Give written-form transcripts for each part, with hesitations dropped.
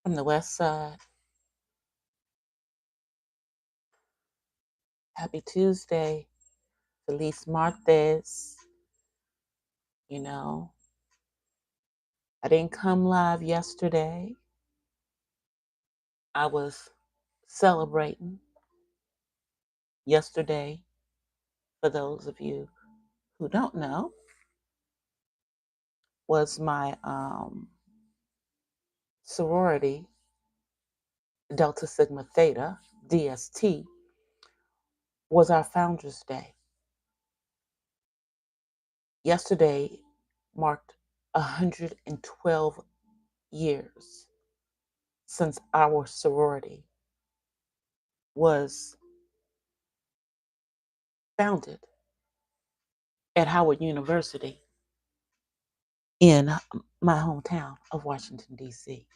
from the west side. Happy Tuesday. Feliz Martes. You know, I didn't come live yesterday. I was celebrating yesterday. For those of you who don't know, was my sorority, Delta Sigma Theta, DST, was our Founders Day. Yesterday marked 112 years since our sorority was founded at Howard University in my hometown of Washington, D.C.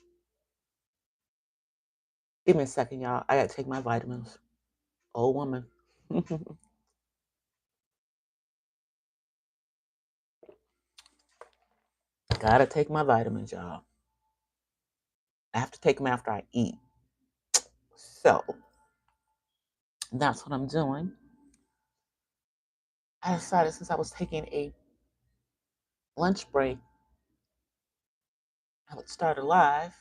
Give me a second, y'all. I gotta take my vitamins. Old woman. Gotta take my vitamins, y'all. I have to take them after I eat. So that's what I'm doing. I decided since I was taking a lunch break, I would start a live,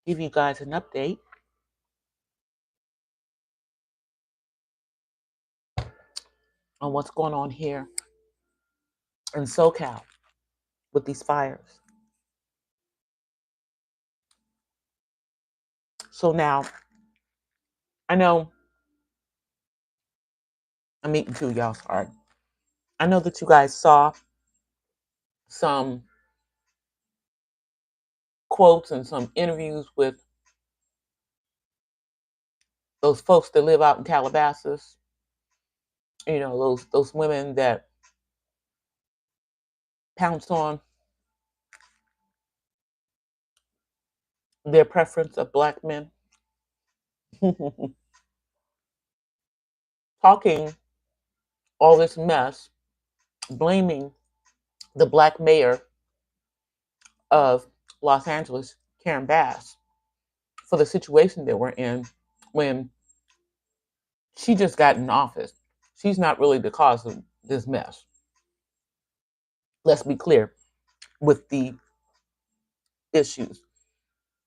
give you guys an update on what's going on here in SoCal with these fires. So now, I know I'm eating too, y'all. Sorry. I know that you guys saw some quotes and some interviews with those folks that live out in Calabasas. You know, those women that pounce on their preference of black men. Talking all this mess, blaming the black mayor of Los Angeles, Karen Bass, for the situation that we're in when she just got in office. She's not really the cause of this mess. Let's be clear with the issues.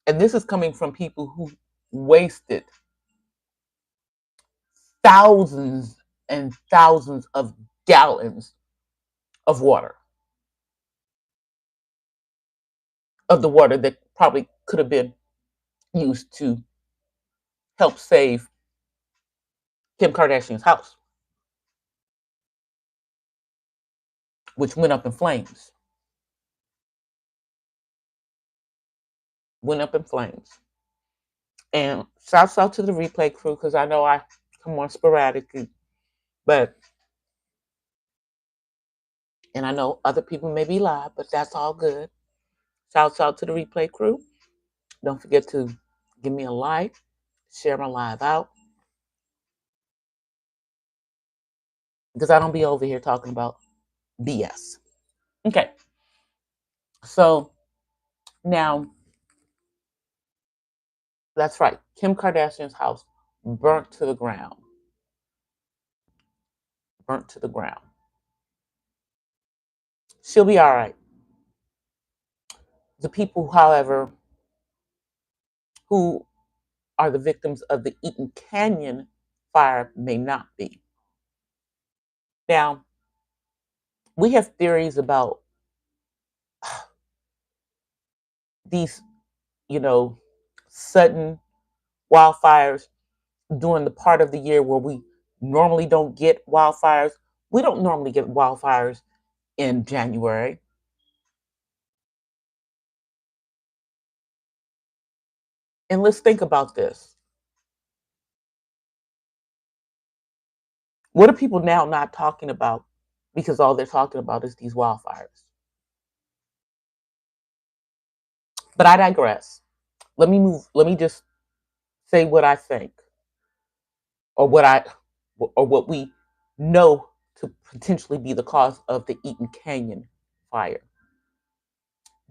And this is coming from people who wasted thousands and thousands of gallons of water, of the water that probably could have been used to help save Kim Kardashian's house, which went up in flames. Went up in flames. And shouts out to the replay crew because I know I come on sporadically, but and I know other people may be live, but that's all good. Shouts out to the replay crew. Don't forget to give me a like, share my live out, because I don't be over here talking about BS. Okay, so now that's right. Kim Kardashian's house burnt to the ground. Burnt to the ground. She'll be all right. The people, however, who are the victims of the Eaton Canyon fire may not be. Now, we have theories about these, sudden wildfires during the part of the year where we normally don't get wildfires. We don't normally get wildfires in January. And let's think about this. What are people now not talking about because all they're talking about is these wildfires? But I digress. Let me just say what I think or what we know to potentially be the cause of the Eaton Canyon fire.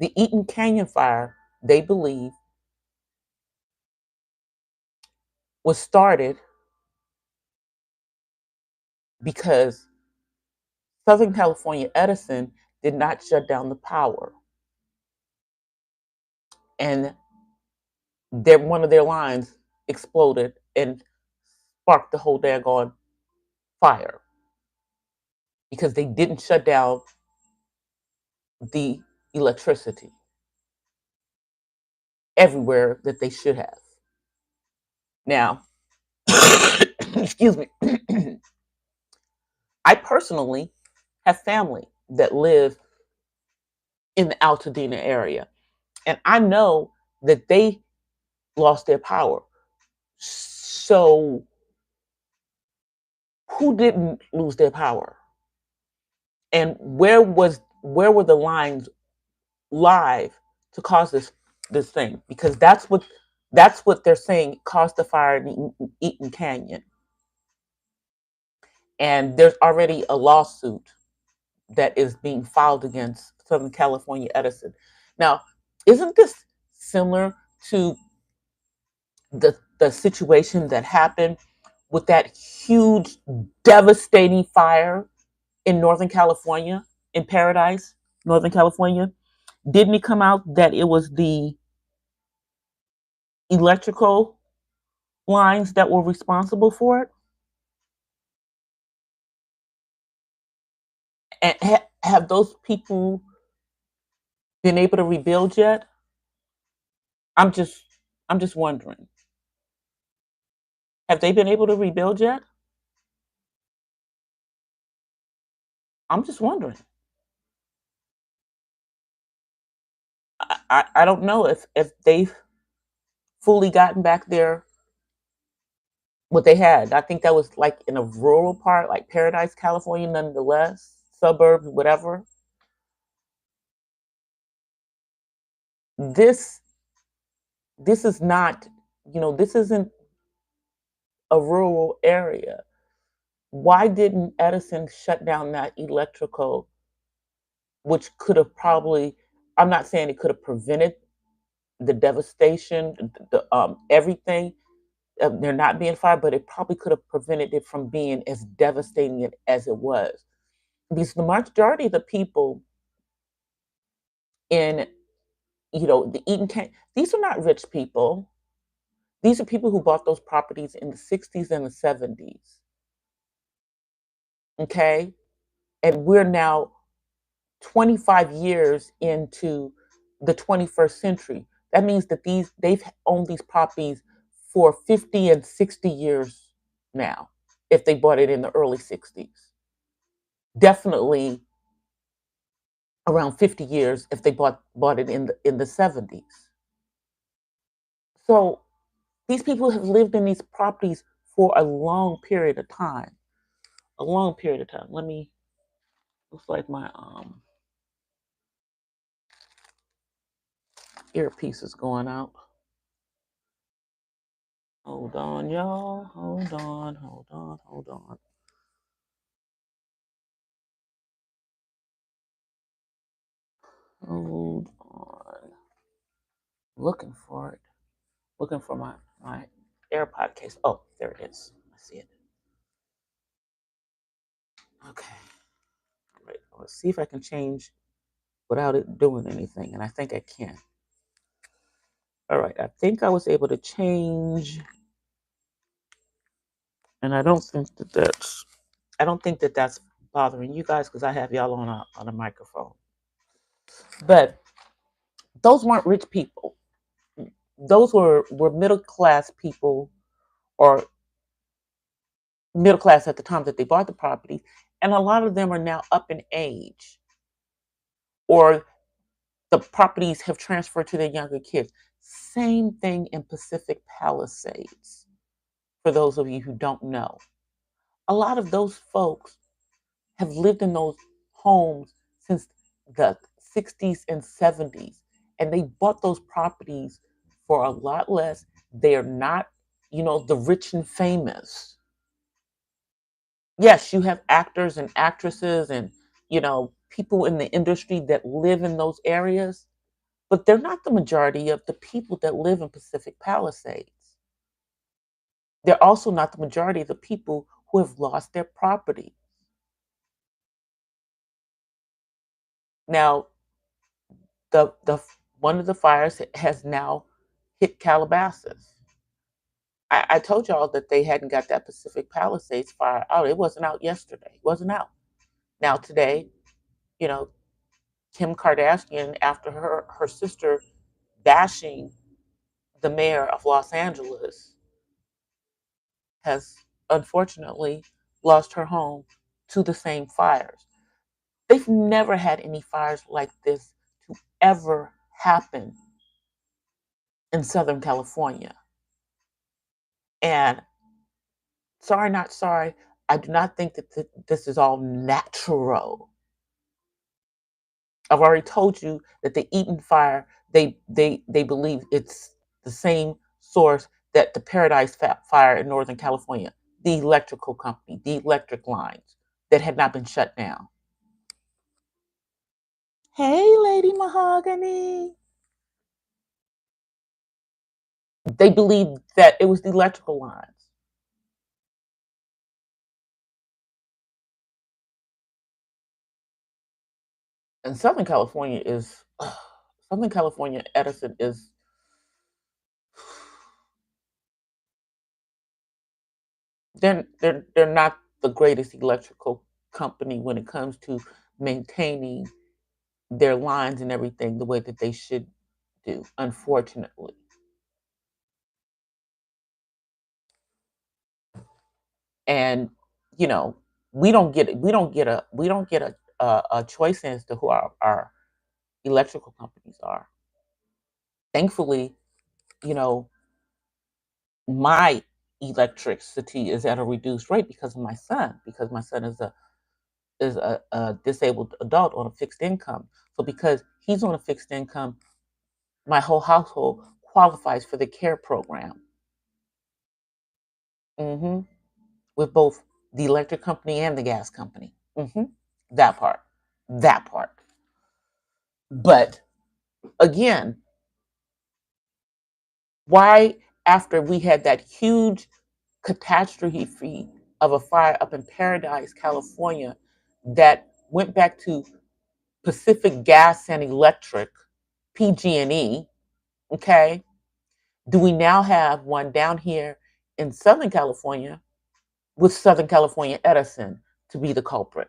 The Eaton Canyon fire, they believe, was started because Southern California Edison did not shut down the power. And one of their lines exploded and sparked the whole daggone fire because they didn't shut down the electricity everywhere that they should have. Now, excuse me, I personally have family that live in the Altadena area, and I know that they lost their power. So, who didn't lose their power? And where were the lines live to cause this thing? Because that's what they're saying caused the fire in Eaton Canyon. And there's already a lawsuit that is being filed against Southern California Edison. Now, isn't this similar to the situation that happened with that huge, devastating fire in Northern California, in Paradise, Northern California? Didn't it come out that it was the electrical lines that were responsible for it? And have those people been able to rebuild yet? I'm just I'm just wondering. Have they been able to rebuild yet? I'm just wondering. I don't know if they've fully gotten back there what they had. I think that was like in a rural part, like Paradise, California, nonetheless, suburbs, whatever. This this is not, this isn't a rural area. Why didn't Edison shut down that electrical, which could have probably, I'm not saying it could have prevented the devastation, everything, there not being fire, but it probably could have prevented it from being as devastating as it was. Because the majority of the people in, the Eaton County, these are not rich people. These are people who bought those properties in the 60s and the 70s. Okay. And we're now 25 years into the 21st century. That means that they've owned these properties for 50 and 60 years now, if they bought it in the early 60s. Definitely around 50 years if they bought it in the 70s. So these people have lived in these properties for a long period of time. A long period of time. Looks like my earpiece is going out. Hold on, y'all. Hold on, hold on, hold on. Hold on. Looking for it. Looking for my AirPod case. Oh, there it is. I see it. Okay. All right. Let's see if I can change without it doing anything. And I think I can. All right. I think I was able to change. And I don't think that that's bothering you guys because I have y'all on a microphone. But those weren't rich people. Those were middle class people, or middle class at the time that they bought the property, and a lot of them are now up in age, or the properties have transferred to their younger kids. Same thing in Pacific Palisades. For those of you who don't know, a lot of those folks have lived in those homes since the 60s and 70s, and they bought those properties for a lot less. They're not, the rich and famous. Yes, you have actors and actresses and, people in the industry that live in those areas. but they're not the majority of the people that live in Pacific Palisades. They're also not the majority of the people who have lost their property. Now, the one of the fires has now hit Calabasas. I told y'all that they hadn't got that Pacific Palisades fire out. It wasn't out yesterday. It wasn't out. Now today, you know, Kim Kardashian, after her sister bashing the mayor of Los Angeles, has unfortunately lost her home to the same fires. They've never had any fires like this to ever happen in Southern California. And sorry, not sorry, I do not think that this is all natural. I've already told you that the Eaton fire, they believe it's the same source that the Paradise fire in Northern California, the electrical company, the electric lines that had not been shut down. Hey, Lady Mahogany. They believe that it was the electrical lines. And Southern California is, Southern California Edison is, they're not the greatest electrical company when it comes to maintaining their lines and everything the way that they should do, unfortunately. And you know, we don't get a choice as to who our electrical companies are. Thankfully, you know, my electricity is at a reduced rate because my son is a disabled adult on a fixed income. So because he's on a fixed income, my whole household qualifies for the care program. hmm with both the electric company and the gas company. That part. That part. But again, why, after we had that huge catastrophe of a fire up in Paradise, California, that went back to Pacific Gas and Electric, PG&E, okay? Do we now have one down here in Southern California with Southern California Edison to be the culprit?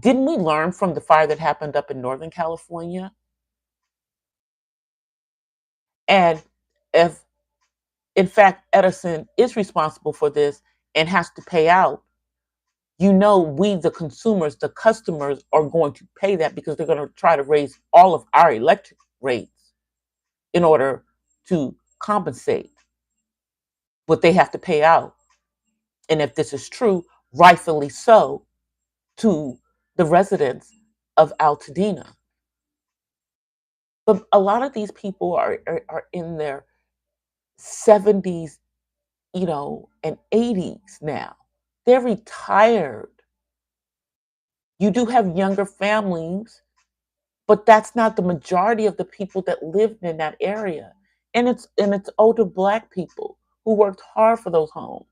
Didn't we learn from the fire that happened up in Northern California? And if, in fact, Edison is responsible for this and has to pay out, you know, we, the consumers, the customers, are going to pay that because they're going to try to raise all of our electric rates in order to compensate what they have to pay out. And if this is true, rightfully so, to the residents of Altadena. But a lot of these people are in their 70s, you know, and 80s now. They're retired. You do have younger families, but that's not the majority of the people that lived in that area. And it's older black people who worked hard for those homes.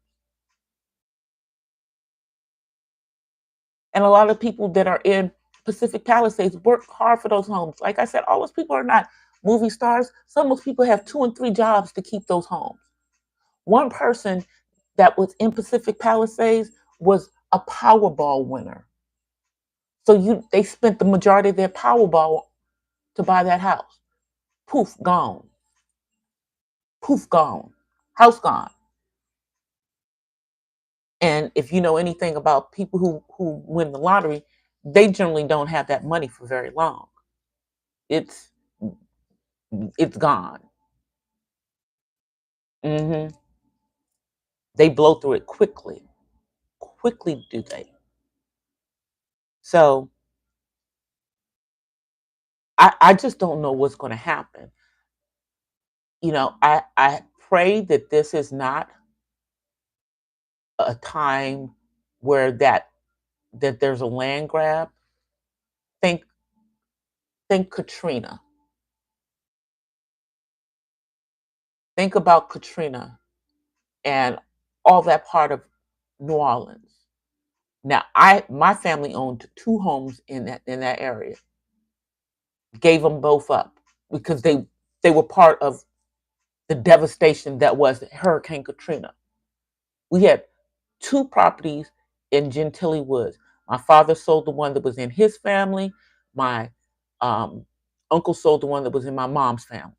And a lot of people that are in Pacific Palisades work hard for those homes. Like I said, all those people are not movie stars. Some of those people have 2 and 3 jobs to keep those homes. One person that was in Pacific Palisades was a Powerball winner. So they spent the majority of their Powerball to buy that house. Poof, gone. Poof, gone. House gone. And if you know anything about people who win the lottery, they generally don't have that money for very long. It's it's gone. hmm They blow through it quickly. Quickly do they? So I just don't know what's going to happen. You know, I pray that this is not a time where that there's a land grab. Think think Katrina. Think about Katrina and all that part of New Orleans. Now, my family owned two homes in that area. Gave them both up because they were part of the devastation that was Hurricane Katrina. We had two properties in Gentilly Woods. My father sold the one that was in his family. My um, uncle sold the one that was in my mom's family.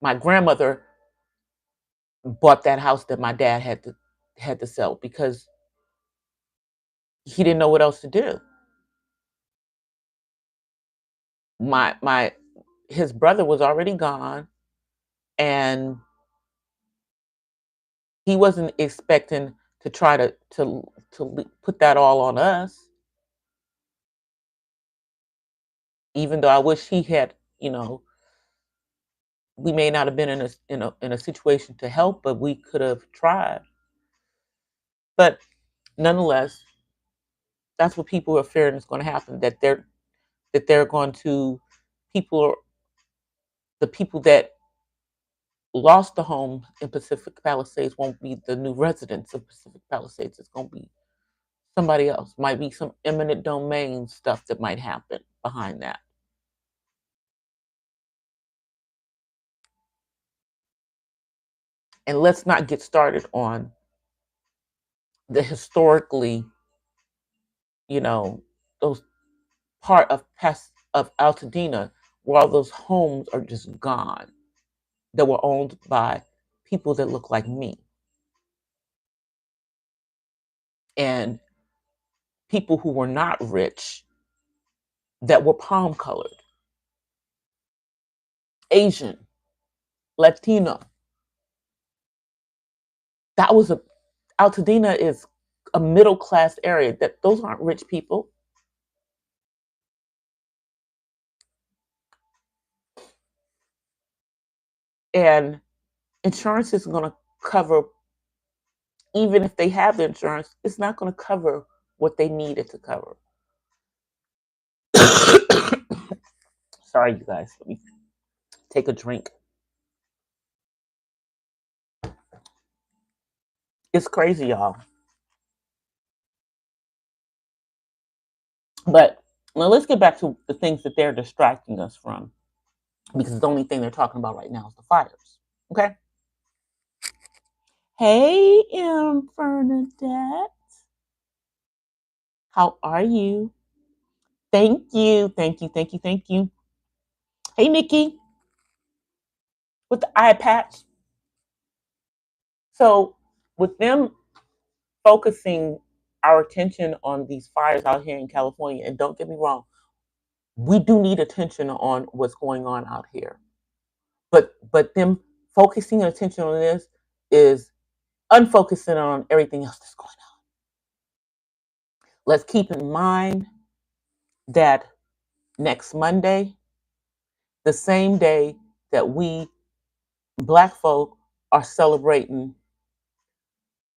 My grandmother bought that house that my dad had to sell because he didn't know what else to do. My his brother was already gone, and he wasn't expecting to try to put that all on us. Even though I wish he had, we may not have been in a situation to help, but we could have tried. But nonetheless, that's what people are fearing is going to happen. That they're going to people the people that lost the home in Pacific Palisades won't be the new residents of Pacific Palisades. It's going to be somebody else. Might be some eminent domain stuff that might happen behind that. And let's not get started on the historically, you know, those part of Altadena where all those homes are just gone that were owned by people that look like me and people who were not rich that were palm colored, Asian, Latino. That was a Altadena is a middle class area. That those aren't rich people. And insurance is going to cover, even if they have the insurance, it's not going to cover what they need it to cover. Sorry, you guys. Let me take a drink. It's crazy, y'all. But well, let's get back to the things that they're distracting us from, because the only thing they're talking about right now is the fires. Okay. Hey, Bernadette. How are you? Thank you. Thank you. Thank you. Thank you. Hey, Nikki, with the eye patch. So, with them focusing our attention on these fires out here in California, and don't get me wrong, we do need attention on what's going on out here. But them focusing attention on this is unfocusing on everything else that's going on. Let's keep in mind that next Monday, the same day that we Black folk are celebrating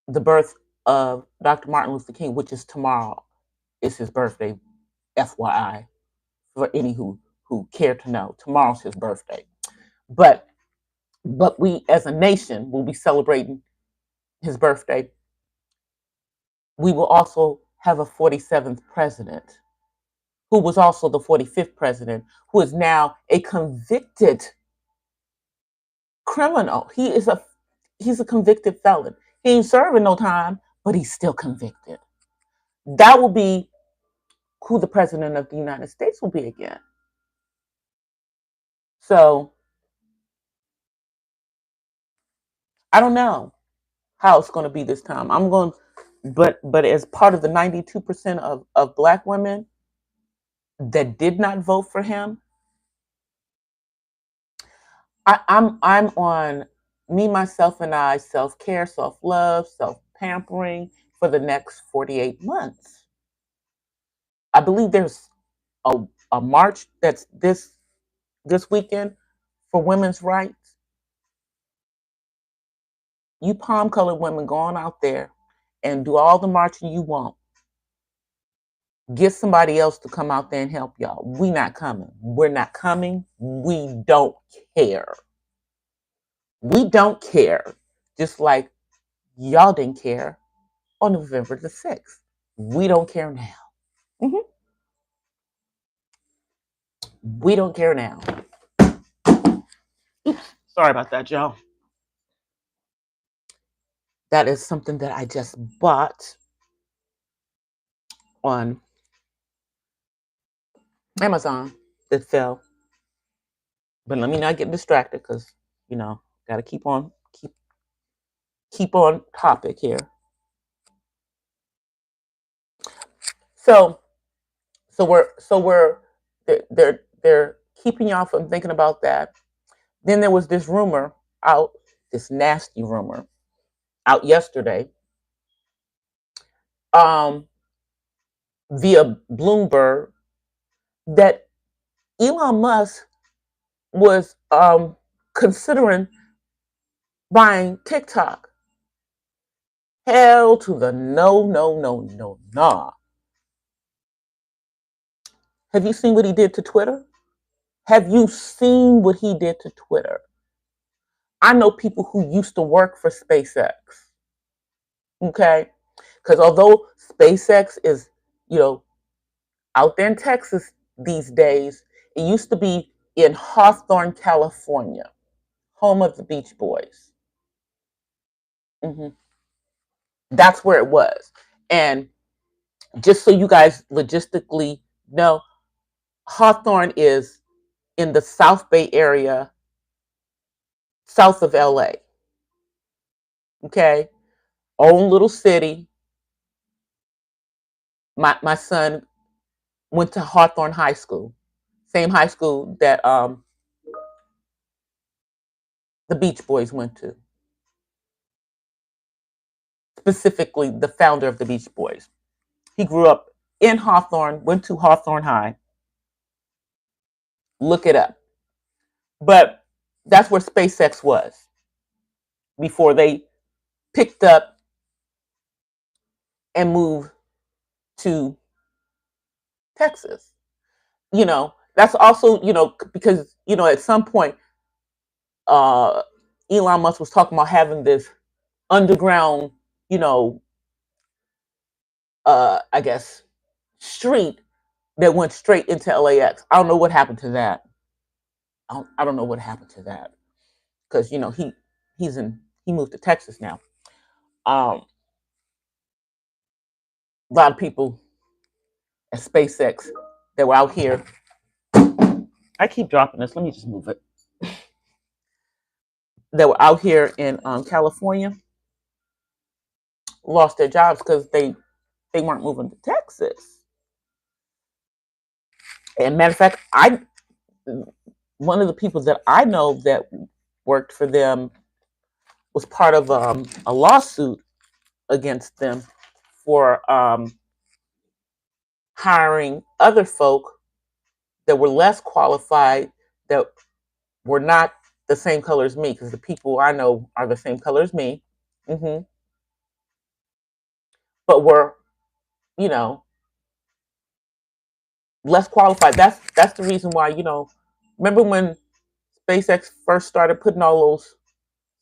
the birth of Dr. Martin Luther King, which is tomorrow. It's his birthday, FYI, for any who care to know. Tomorrow's his birthday. But we as a nation will be celebrating his birthday. We will also have a 47th president, who was also the 45th president, who is now a convicted criminal. He's a convicted felon. He ain't serving no time, but he's still convicted. That will be who the president of the United States will be again. So I don't know how it's going to be this time. But as part of the 92% of Black women that did not vote for him, I'm on me, myself, and I self care, self love, self pampering for the next 48 months. I believe there's a, a march that's this weekend for women's rights. You palm colored women go on out there and do all the marching you want. Get somebody else to come out there and help y'all. We not coming. We're not coming. We don't care. We don't care. Just like y'all didn't care on November the 6th. We don't care now. Mhm. We don't care now. Oops, sorry about that, y'all. That is something that I just bought on Amazon that fell. But let me not get distracted because, gotta keep on topic here. So we're they're keeping y'all from thinking about that. Then there was this rumor out, this nasty rumor out yesterday, um, via Bloomberg, that Elon Musk was considering buying TikTok. Hell to the no, no, no, no, nah. Have you seen what he did to Twitter? Have you seen what he did to Twitter? I know people who used to work for SpaceX. Okay? Because although SpaceX is, you know, out there in Texas these days, it used to be in Hawthorne, California, home of the Beach Boys. Hmm. That's where it was. And just so you guys logistically know, Hawthorne is in the South Bay area, south of LA. Okay? Own little city. My son went to Hawthorne High School, same high school that the Beach Boys went to, specifically the founder of the Beach Boys. He grew up in Hawthorne, went to Hawthorne High. Look it up. But that's where SpaceX was before they picked up and moved to Texas. That's also, because, at some point, uh, Elon Musk was talking about having this underground, you know, I guess, street that went straight into LAX. I don't know what happened to that. I don't know what happened to that because he moved to Texas now. A lot of people at SpaceX that were out here. I keep dropping this. Let me just move it. That were out here in California lost their jobs because they weren't moving to Texas. And matter of fact, I one of the people that I know that worked for them was part of a lawsuit against them for hiring other folk that were less qualified, that were not the same color as me, because the people I know are the same color as me, hmm but were, you know, less qualified. That's the reason why, remember when SpaceX first started putting all those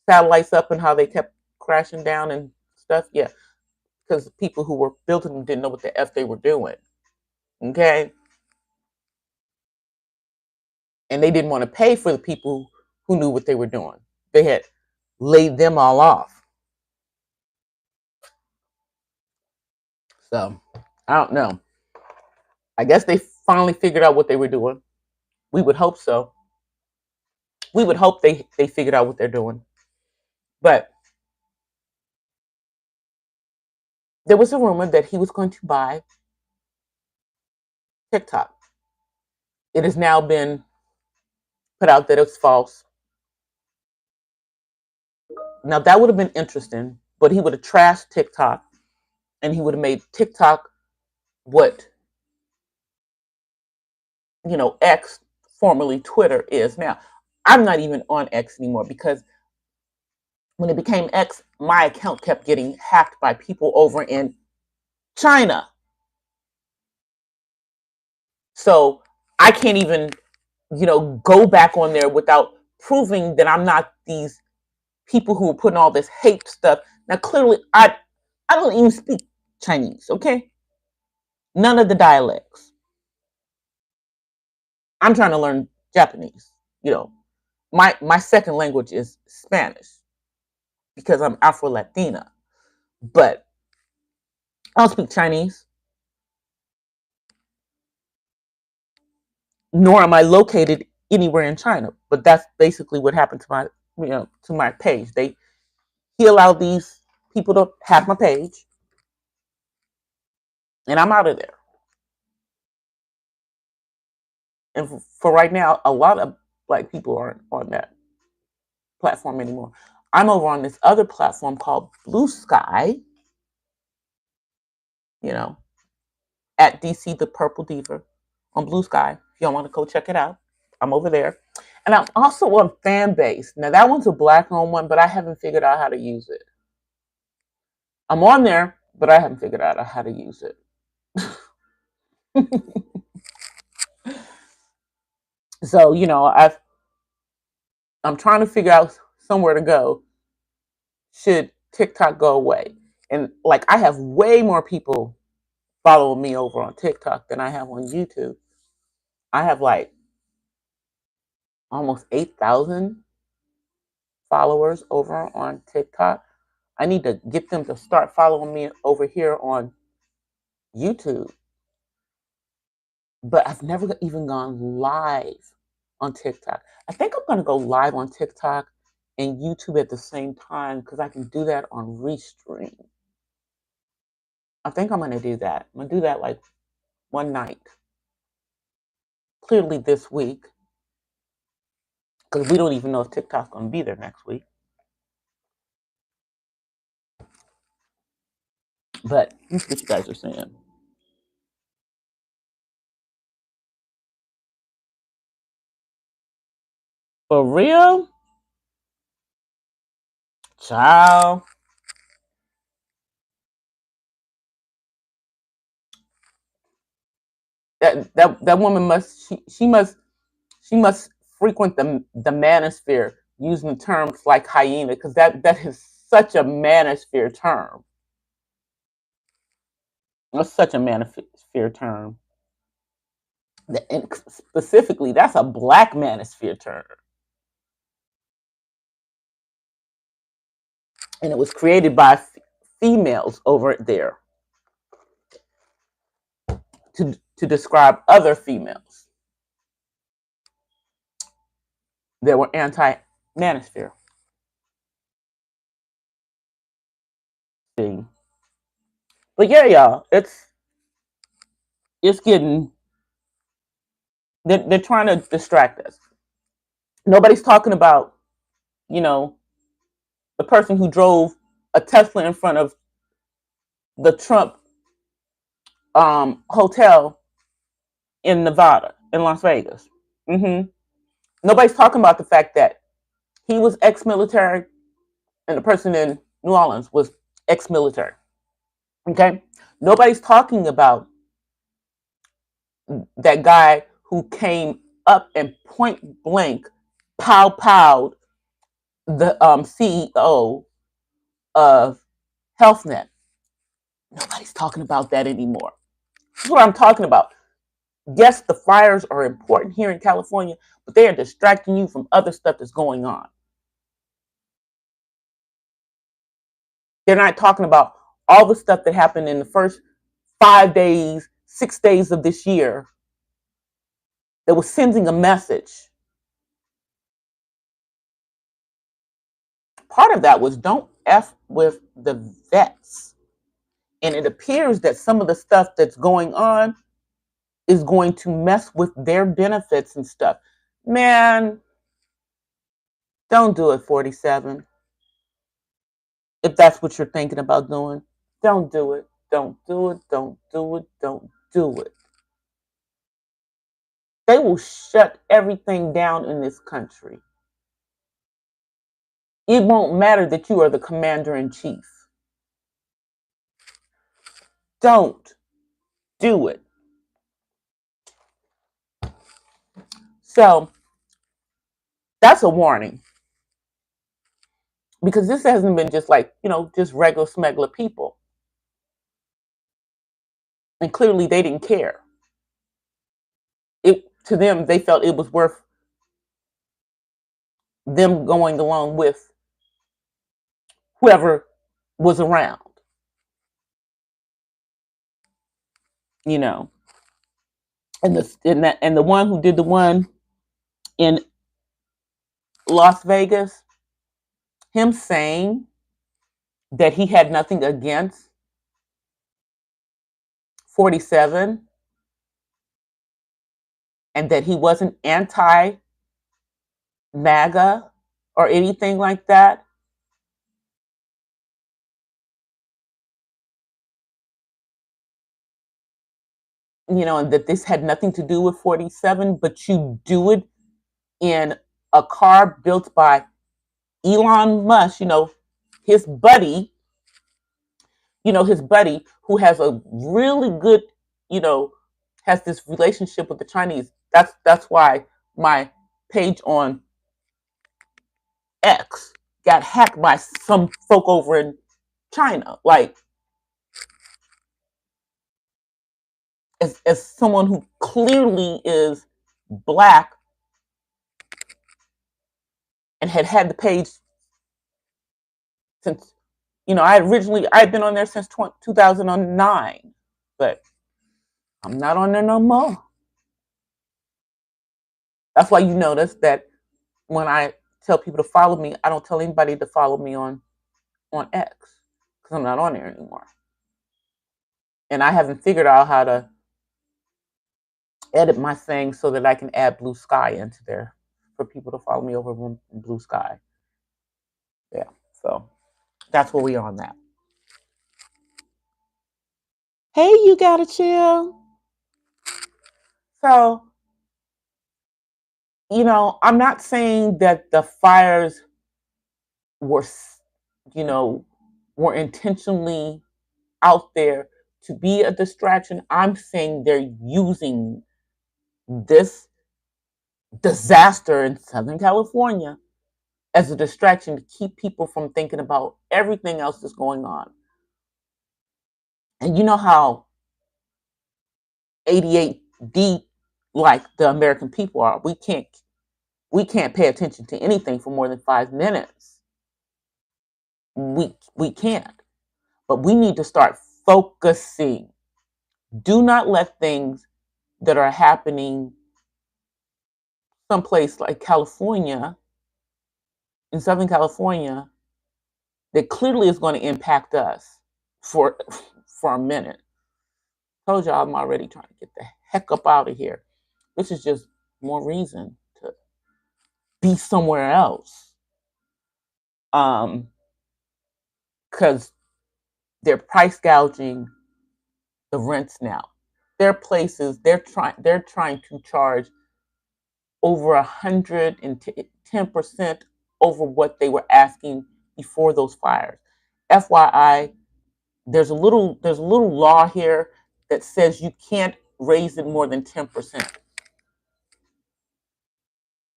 satellites up and how they kept crashing down and stuff? Yeah, because the people who were building them didn't know what the F they were doing. Okay. And they didn't want to pay for the people who knew what they were doing. They had laid them all off. So I don't know. I guess they finally figured out what they were doing. We would hope so. We would hope they figured out what they're doing. But there was a rumor that he was going to buy TikTok. It has now been put out that it's false. Now that would have been interesting, but he would have trashed TikTok and he would have made TikTok what, X, formerly Twitter, is now. I'm not even on X anymore because when it became X, my account kept getting hacked by people over in China. So I can't even, go back on there without proving that I'm not these people who are putting all this hate stuff. Now, clearly, I don't even speak Chinese, okay? None of the dialects. I'm trying to learn Japanese. You know, my second language is Spanish because I'm Afro Latina, but I don't speak Chinese, nor am I located anywhere in China. But that's basically what happened to my page. He allowed these people to have my page, and I'm out of there. And for right now, a lot of black people aren't on that platform anymore. I'm over on this other platform called Blue Sky, you know, at DC the Purple Diva on Blue Sky. If y'all want to go check it out, I'm over there. And I'm also on Fanbase. Now that one's a black owned one, but I haven't figured out how to use it. I'm on there, but I haven't figured out how to use it. So, I'm trying to figure out somewhere to go should TikTok go away. And like I have way more people following me over on TikTok than I have on YouTube. I have like almost 8,000 followers over on TikTok. I need to get them to start following me over here on YouTube. But I've never even gone live on TikTok. I think I'm going to go live on TikTok and YouTube at the same time because I can do that on Restream. I think I'm going to do that. I'm going to do that like one night. Clearly this week because we don't even know if TikTok's going to be there next week. But that's what you guys are saying. For real? Child. That woman must she must frequent the manosphere using terms like hyena because that is such a manosphere term. That's such a manosphere term. And specifically, that's a black manosphere term. And it was created by females over there to describe other females that were anti-manosphere. See, but yeah, y'all, it's getting they're trying to distract us. Nobody's talking about you know the person who drove a Tesla in front of the Trump hotel in Nevada, in Las Vegas. hmm Nobody's talking about the fact that he was ex-military and the person in New Orleans was ex-military. Okay, nobody's talking about that guy who came up and point blank pow the CEO of HealthNet. Nobody's talking about that anymore. That's what I'm talking about. Yes, the fires are important here in California, but they are distracting you from other stuff that's going on. They're not talking about all the stuff that happened in the first 5 days, 6 days of this year that was sending a message. Part of that was don't F with the vets. And it appears that some of the stuff that's going on is going to mess with their benefits and stuff. Man, don't do it, 47. If that's what you're thinking about doing, don't do it. Don't do it. Don't do it. Don't do it. They will shut everything down in this country. It won't matter that you are the commander in chief. Don't do it. So that's a warning, because this hasn't been just like, just regular smuggler people. And clearly they didn't care. To them, they felt it was worth them going along with whoever was around, you know. And the one who did the one in Las Vegas, him saying that he had nothing against 47 and that he wasn't anti MAGA or anything like that. And that this had nothing to do with 47, but you do it in a car built by Elon Musk, his buddy, his buddy who has a really good, you know, has this relationship with the Chinese. That's why my page on X got hacked by some folk over in China. Like, as someone who clearly is black and had the page since, I had been on there since 2009, but I'm not on there no more. That's why you notice that when I tell people to follow me, I don't tell anybody to follow me on X, because I'm not on there anymore. And I haven't figured out how to edit my thing so that I can add Blue Sky into there for people to follow me over in Blue Sky. Yeah, so that's where we are on that. Hey, you gotta chill. So, I'm not saying that the fires were, you know, were intentionally out there to be a distraction. I'm saying they're using this disaster in Southern California as a distraction to keep people from thinking about everything else that's going on. And you know how 88 deep like the American people are. We can't pay attention to anything for more than 5 minutes. We can't. But we need to start focusing. Do not let things that are happening someplace like California, in Southern California, that clearly is going to impact us for for a minute. Told y'all I'm already trying to get the heck up out of here. This is just more reason to be somewhere else. Because they're price gouging the rents now. Their places, they're trying to charge over 110% over what they were asking before those fires. FYI, there's a little law here that says you can't raise it more than 10%.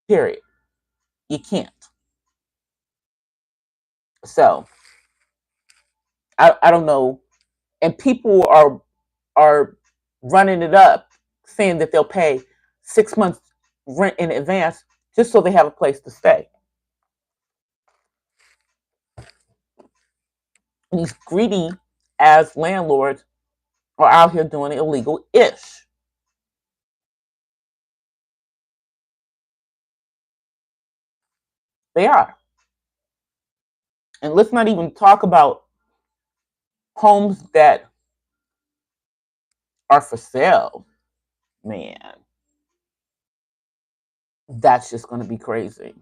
Period. You can't. So I don't know. And people are running it up, saying that they'll pay 6 months rent in advance just so they have a place to stay. And these greedy as landlords are out here doing illegal-ish. They are. And let's not even talk about homes that are for sale. Man, that's just going to be crazy.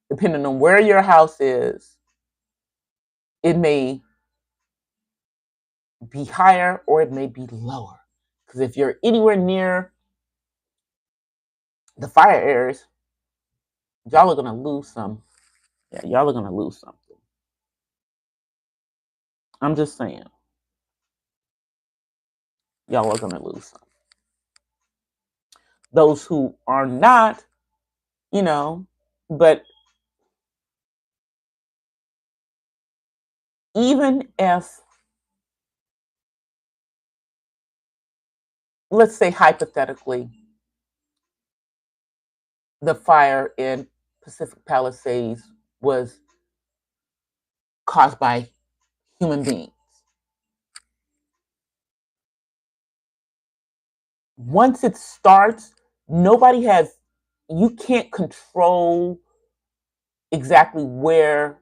Depending on where your house is, it may be higher or it may be lower. Because if you're anywhere near the fire areas, y'all are going to lose some. Yeah, y'all are going to lose something. I'm just saying. Y'all are going to lose some. those who are not, you know, but even if, let's say hypothetically, the fire in Pacific Palisades was caused by human beings. Once it starts, nobody has, you can't control exactly where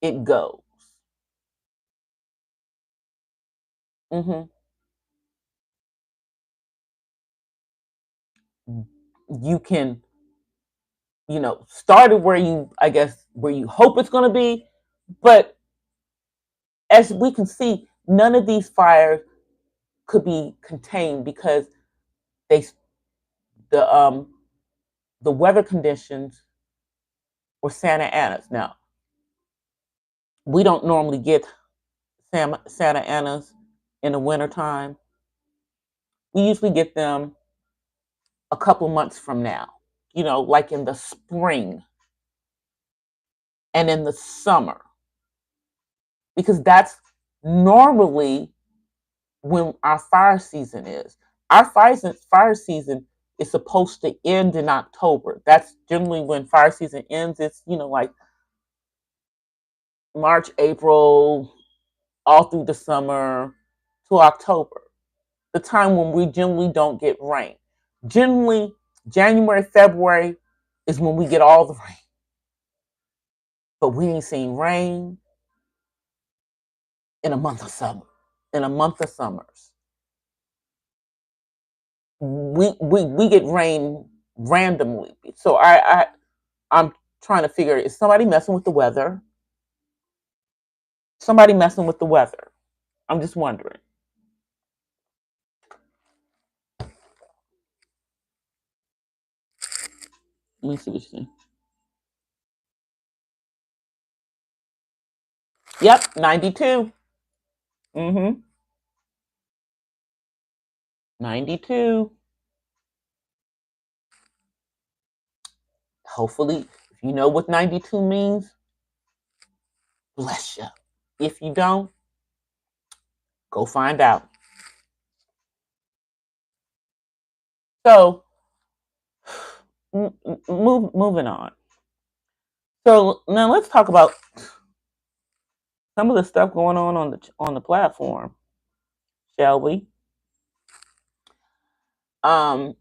it goes. Hmm. You can, start it where you, I guess, where you hope it's going to be. But as we can see, none of these fires could be contained because they, the the weather conditions were Santa Anas. Now, we don't normally get Santa Anas in the wintertime. We usually get them a couple months from now, like in the spring and in the summer, because that's normally when our fire season is. Our fire season is supposed to end in October. That's generally when fire season ends. It's, like March, April, all through the summer to October, the time when we generally don't get rain. Generally, January, February is when we get all the rain. But we ain't seen rain in a month of summer. In a month of summers, we get rain randomly. So I'm trying to figure, is somebody messing with the weather? Somebody messing with the weather. I'm just wondering. Let me see what you see. Yep, 92. Mm-hmm. 92. Hopefully, if you know what 92 means, bless you. If you don't, go find out. So, moving on. So now let's talk about some of the stuff going on the platform, shall we? Um,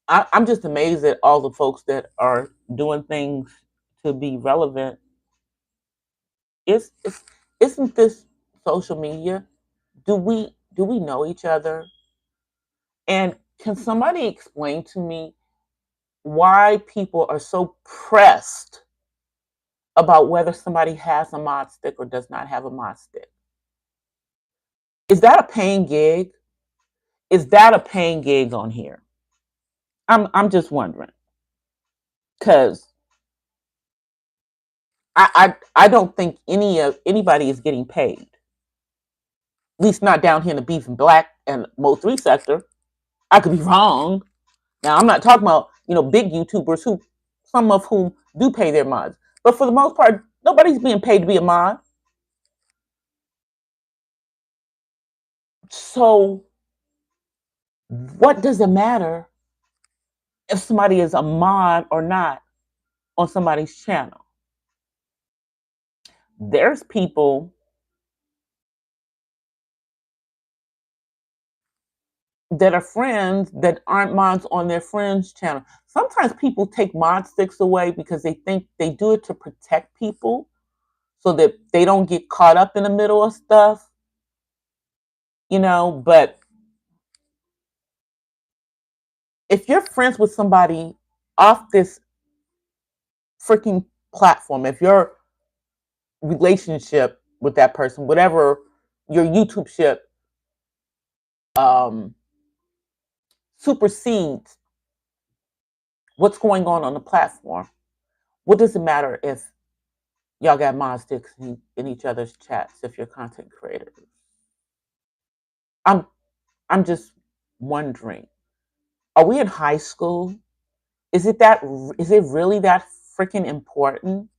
I'm just amazed at all the folks that are doing things to be relevant. It's isn't this social media? Do we know each other? And can somebody explain to me why people are so pressed about whether somebody has a mod stick or does not have a mod stick? Is that a paying gig? Is that a paying gig on here? I'm just wondering, because I don't think anybody is getting paid. At least not down here in the beef and black and Mo 3 sector. I could be wrong. Now I'm not talking about, big YouTubers who, some of whom do pay their mods. But for the most part, nobody's being paid to be a mod. So what does it matter if somebody is a mod or not on somebody's channel? There's people that are friends that aren't mods on their friends' channel. Sometimes people take mod sticks away because they think they do it to protect people so that they don't get caught up in the middle of stuff, but if you're friends with somebody off this freaking platform, if your relationship with that person, whatever your YouTube ship, um, supersedes what's going on the platform, what does it matter if y'all got mod sticks in each other's chats if you're content creators? I'm I'm just wondering. Are we in high school? Is it that? Is it really that freaking important?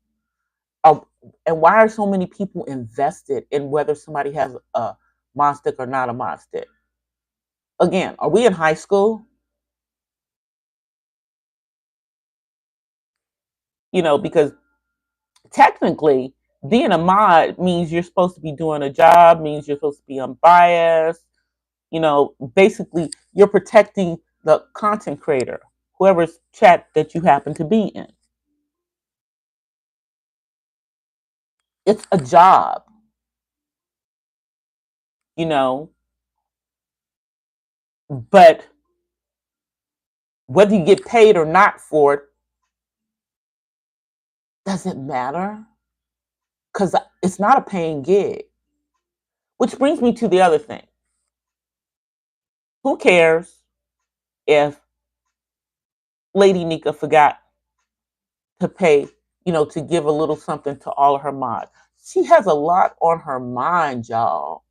Uh, and why are so many people invested in whether somebody has a mod stick or not a mod stick? Again, are we in high school? Because technically, being a mod means you're supposed to be doing a job, means you're supposed to be unbiased. Basically, you're protecting the content creator, whoever's chat that you happen to be in. It's a job, you know, but whether you get paid or not for it doesn't matter because it's not a paying gig. Which brings me to the other thing. Who cares if Lady Nika forgot to pay, to give a little something to all of her mods? She has a lot on her mind, y'all.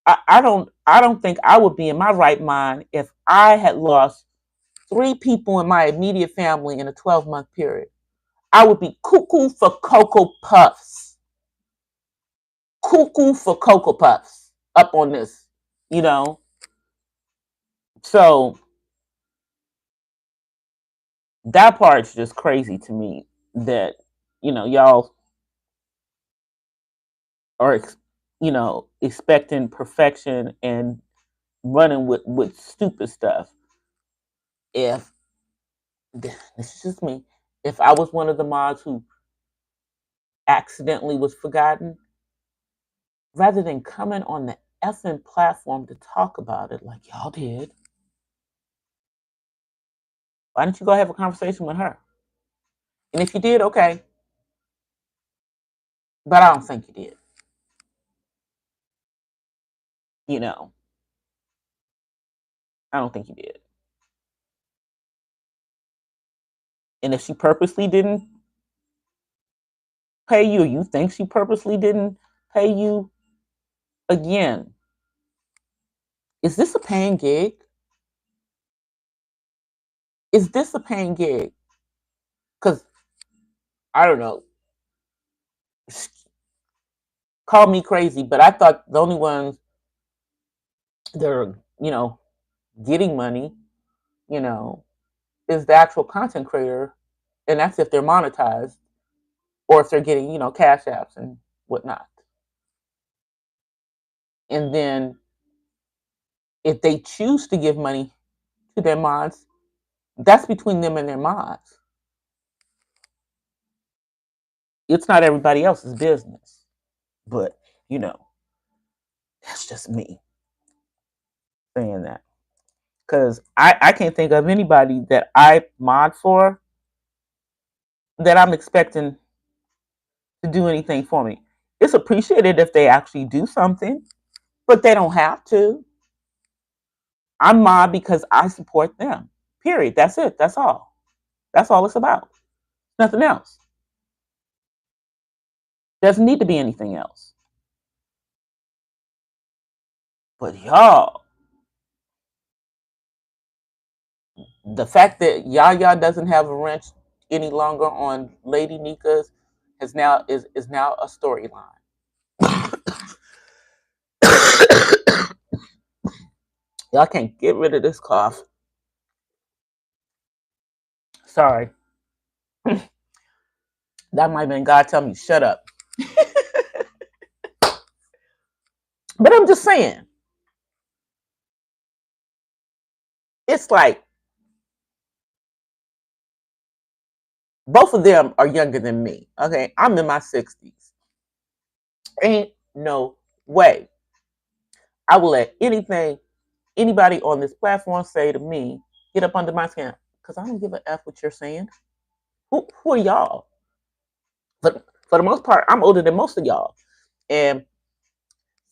I don't think I would be in my right mind if I had lost 3 people in my immediate family in a 12-month period. I would be cuckoo for Cocoa Puffs. Cuckoo for Cocoa Puffs up on this, you know? So that part's just crazy to me that, y'all are, expecting perfection and running with stupid stuff. If, this is just me, if I was one of the mods who accidentally was forgotten, rather than coming on the effing platform to talk about it like y'all did, why don't you go have a conversation with her? And if you did, okay, but I don't think you did. You know, I don't think you did. And if she purposely didn't pay you, or you think she purposely didn't pay you, again, is this a paying gig? Is this a paying gig? Because I don't know. Call me crazy, but I thought the only ones that are, getting money, you know, is the actual content creator, and that's if they're monetized or if they're getting, cash apps and whatnot. And then if they choose to give money to their mods, that's between them and their mods. It's not everybody else's business. But, that's just me saying that. Because I can't think of anybody that I mod for that I'm expecting to do anything for me. It's appreciated if they actually do something, but they don't have to. I'm mod because I support them. Period. That's it. That's all. That's all it's about. Nothing else. Doesn't need to be anything else. But y'all, the fact that Yaya doesn't have a wrench any longer on Lady Nika's is now a storyline. Y'all can't get rid of this cough. Sorry. That might have been God telling me shut up. But I'm just saying, it's like both of them are younger than me. Okay, I'm in my 60s. Ain't no way I will let anybody on this platform say to me, get up under my skin, because I don't give a F what you're saying. Who are y'all? But for the most part, I'm older than most of y'all. And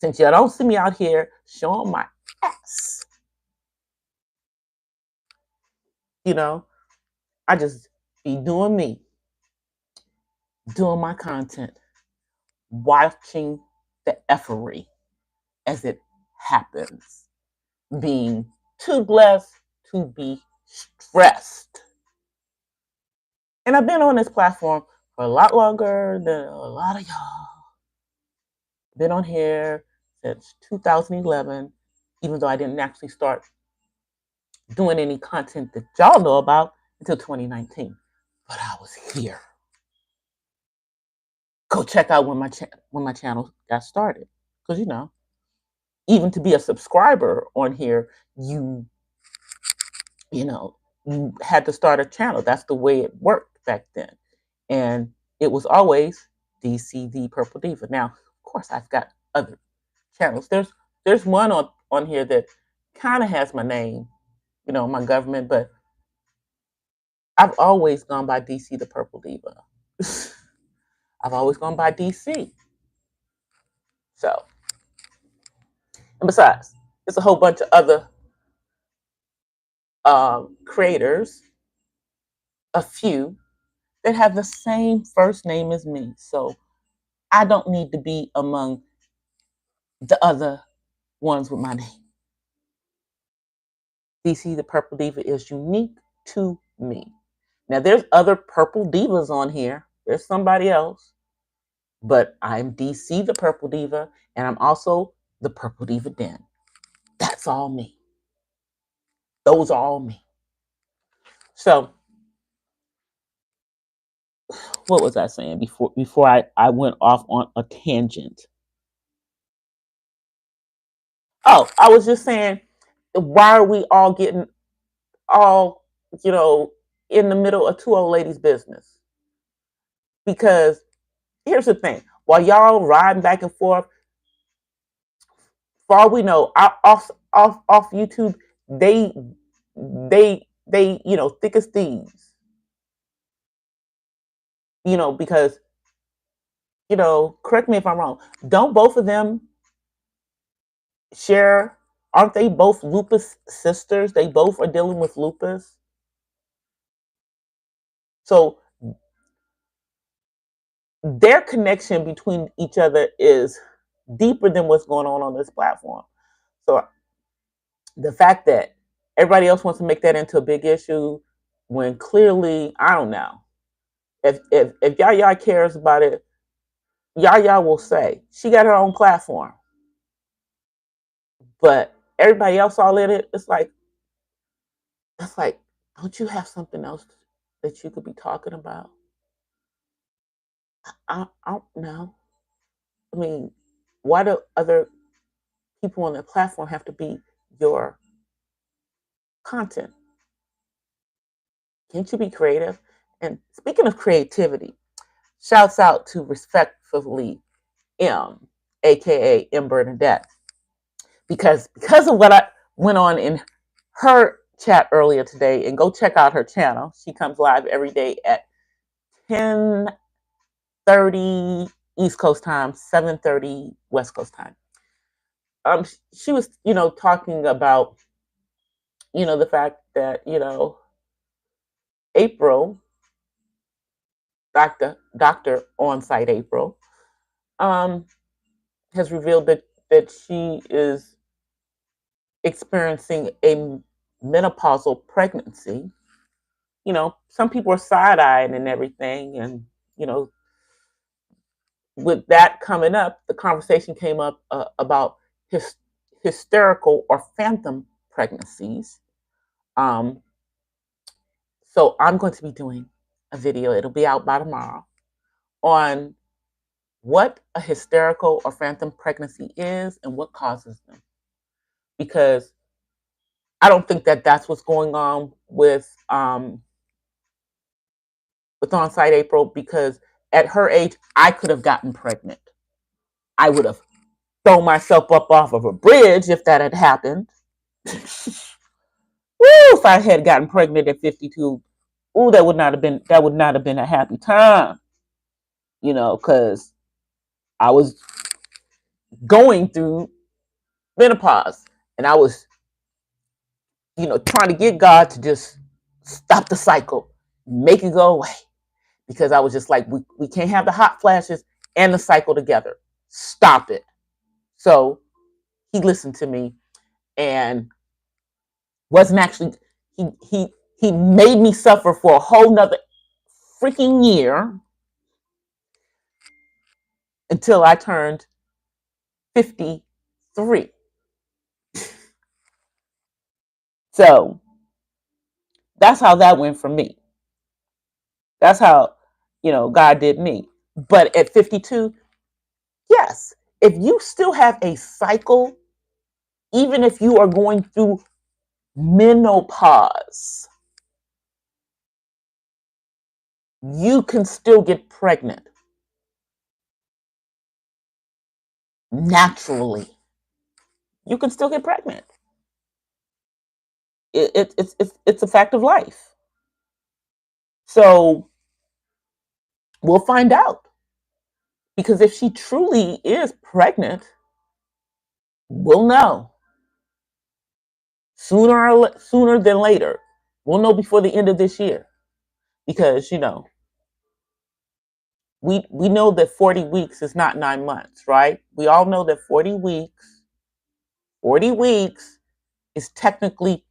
since y'all don't see me out here showing my ass, you know, I just be doing me, doing my content, watching the effery as it happens, being too blessed to be stressed. And I've been on this platform for a lot longer than a lot of y'all. Been on here since 2011, even though I didn't actually start doing any content that y'all know about until 2019. But I was here. Go check out when my channel got started, because even to be a subscriber on here, you know you had to start a channel. That's the way it worked back then, and it was always DC the Purple Diva. Now, of course, I've got other channels. There's one on here that kind of has my name, my government, but I've always gone by DC the Purple Diva. I've always gone by DC. So, and besides, there's a whole bunch of other creators, a few that have the same first name as me. So I don't need to be among the other ones with my name. DC the Purple Diva is unique to me. Now, there's other Purple Divas on here. There's somebody else. But I'm DC the Purple Diva, and I'm also the Purple Diva Den. That's all me. Those are all me. So, what was I saying before I went off on a tangent? Oh, I was just saying, why are we all getting all, in the middle of two old ladies' business? Because here's the thing: while y'all riding back and forth, for all we know, off YouTube, they thick as thieves. Because correct me if I'm wrong. Don't both of them share? Aren't they both lupus sisters? They both are dealing with lupus. So their connection between each other is deeper than what's going on this platform. So the fact that everybody else wants to make that into a big issue, when clearly, I don't know. If Yaya cares about it, Yaya will say she got her own platform. But everybody else all in it, it's like, don't you have something else that you could be talking about? I don't know. I mean, why do other people on the platform have to be your content? Can't you be creative? And speaking of creativity, shouts out to Respectfully M, aka M Bernadette, because of what I went on in her chat earlier today. And go check out her channel. She comes live every day at 10:30 East Coast time, 7:30 West Coast time. She was, talking about, the fact that, April, Dr. On-Site April, has revealed that she is experiencing a menopausal pregnancy. Some people are side-eyeing and everything, and with that coming up, the conversation came up about hysterical or phantom pregnancies. So I'm going to be doing a video, it'll be out by tomorrow, on what a hysterical or phantom pregnancy is and what causes them. Because I don't think that that's what's going on with On-Site April, because at her age, I could have gotten pregnant. I would have thrown myself up off of a bridge if that had happened. Woo, if I had gotten pregnant at 52, ooh, that would not have been a happy time. Because I was going through menopause, and I was, trying to get God to just stop the cycle, make it go away. Because I was just like, we can't have the hot flashes and the cycle together. Stop it. So he listened to me and wasn't actually he made me suffer for a whole nother freaking year until I turned 53. So that's how that went for me. That's how, God did me. But at 52, yes, if you still have a cycle, even if you are going through menopause, you can still get pregnant naturally. You can still get pregnant. It's a fact of life. So we'll find out. Because if she truly is pregnant, we'll know sooner than later. We'll know before the end of this year. Because, we know that 40 weeks is not 9 months, right? We all know that 40 weeks is technically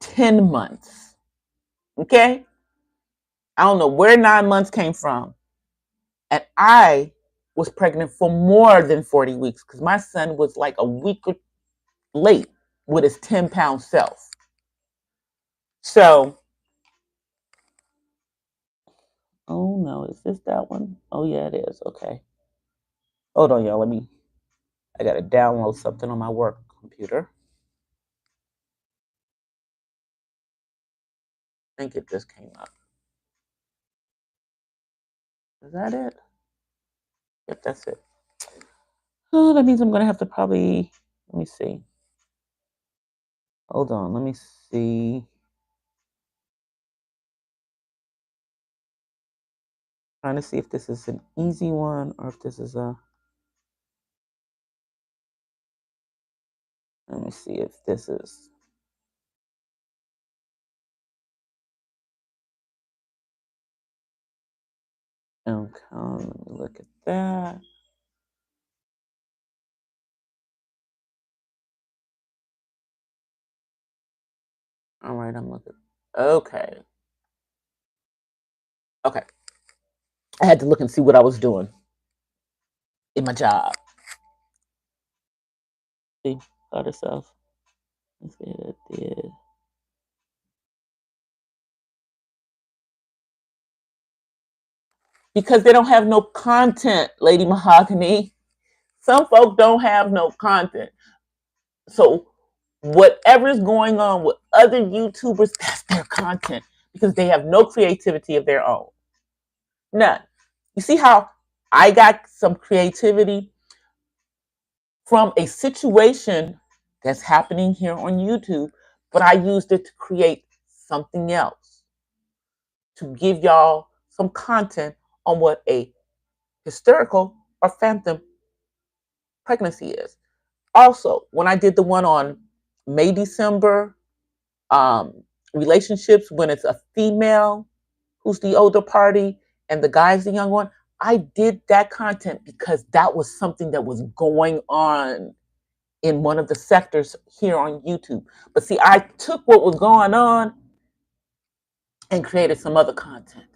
10 months. Okay? I don't know where 9 months came from. And I was pregnant for more than 40 weeks because my son was like a week late with his 10-pound self. So, oh no, is this that one? Oh yeah, it is. Okay. Hold on, y'all. I got to download something on my work computer. I think it just came up. Is that it? Yep, that's it. Oh, that means I'm going to have to probably, let me see. Hold on, let me see. Trying to see if this is an easy one or if this is a, let me see if this is, okay, let me look at that. All right, I'm looking. Okay. Okay. I had to look and see what I was doing in my job. See, got herself. Let's see what it did. Because they don't have no content, Lady Mahogany. Some folk don't have no content. So whatever's going on with other YouTubers, that's their content because they have no creativity of their own. None. You see how I got some creativity from a situation that's happening here on YouTube, but I used it to create something else to give y'all some content on what a hysterical or phantom pregnancy is. Also, when I did the one on May, December, relationships, when it's a female who's the older party and the guy's the young one, I did that content because that was something that was going on in one of the sectors here on YouTube. But see, I took what was going on and created some other content.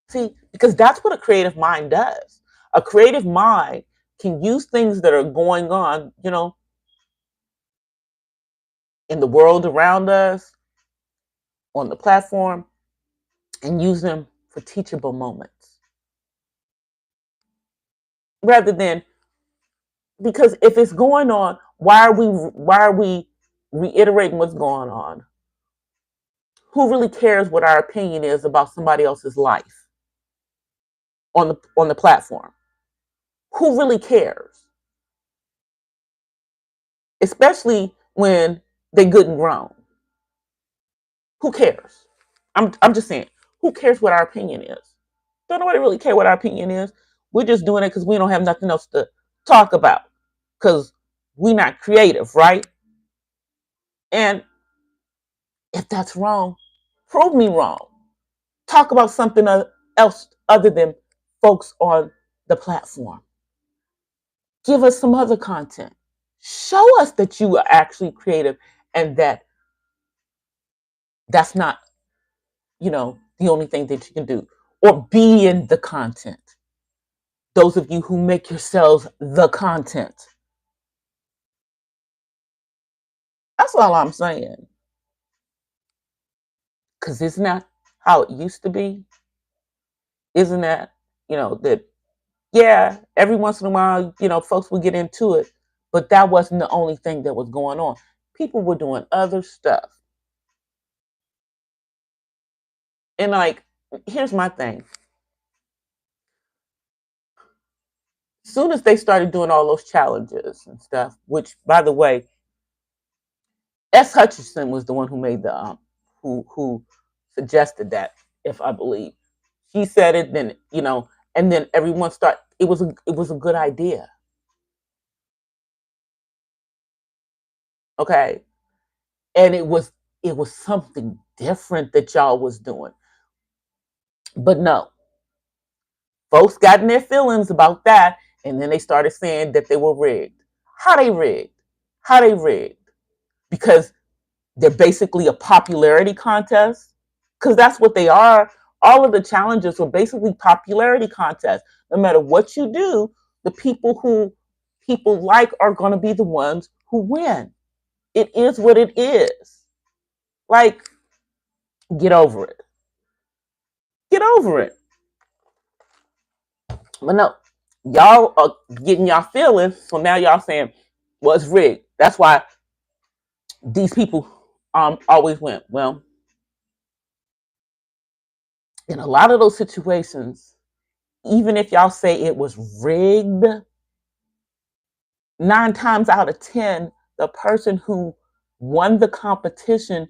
See, because that's what a creative mind does. A creative mind can use things that are going on, in the world around us, on the platform, and use them for teachable moments. Rather than, because if it's going on, why are we reiterating what's going on? Who really cares what our opinion is about somebody else's life on the platform? Who really cares? Especially when they're good and grown. Who cares? I'm just saying, who cares what our opinion is? Don't nobody really care what our opinion is. We're just doing it because we don't have nothing else to talk about. Because we're not creative, right? And if that's wrong, prove me wrong. Talk about something else other than folks on the platform. Give us some other content. Show us that you are actually creative and that That's not, the only thing that you can do. Or be in the content. Those of you who make yourselves the content. That's all I'm saying. Because isn't that how it used to be? Isn't that, that, yeah, every once in a while, folks would get into it, but that wasn't the only thing that was going on. People were doing other stuff. And like, here's my thing. Soon as they started doing all those challenges and stuff, which, by the way, S. Hutchinson was the one who made the who suggested that, if I believe. She said it, then and then everyone start. It was a good idea. Okay, and it was something different that y'all was doing. But no, folks got in their feelings about that, and then they started saying that they were rigged. How they rigged? How they rigged? Because they're basically a popularity contest, because that's what they are. All of the challenges were basically popularity contests. No matter what you do, the people who people like are going to be the ones who win. It is what it is. Like, get over it. Get over it. But no, y'all are getting y'all feelings, so now y'all saying, well, it's rigged. That's why these people always win. Well, in a lot of those situations, even if y'all say it was rigged, 9 times out of 10, the person who won the competition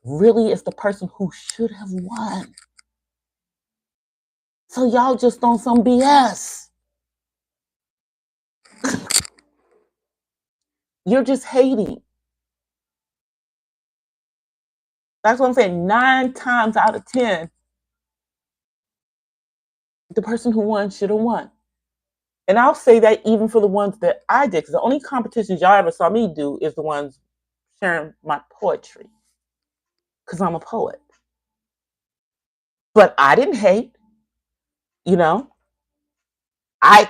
really is the person who should have won. So y'all just on some BS. You're just hating. That's what I'm saying. 9 times out of 10, the person who won should have won. And I'll say that even for the ones that I did, because the only competitions y'all ever saw me do is the ones sharing my poetry, because I'm a poet. But I didn't hate, you know. I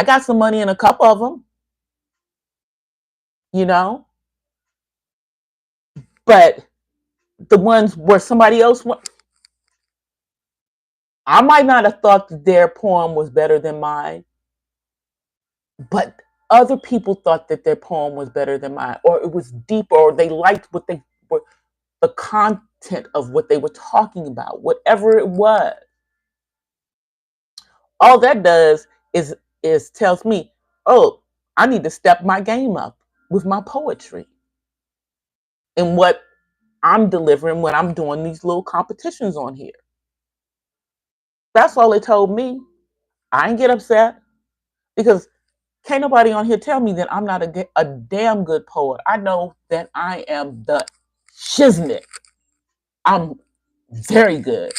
got some money in a couple of them, you know. But the ones where somebody else went, I might not have thought that their poem was better than mine, but other people thought that their poem was better than mine, or it was deeper, or they liked what they were, the content of what they were talking about, whatever it was. All that does is tells me, oh, I need to step my game up with my poetry and what I'm delivering when I'm doing these little competitions on here. That's all it told me. I ain't get upset because can't nobody on here tell me that I'm not a damn good poet. I know that I am the shiznit. I'm very good.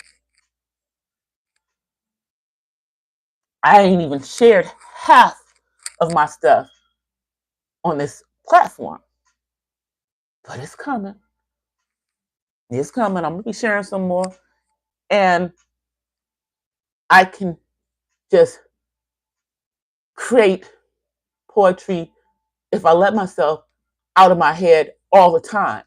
I ain't even shared half of my stuff on this platform, but it's coming. It's coming. I'm gonna be sharing some more, and I can just create poetry if I let myself out of my head all the time.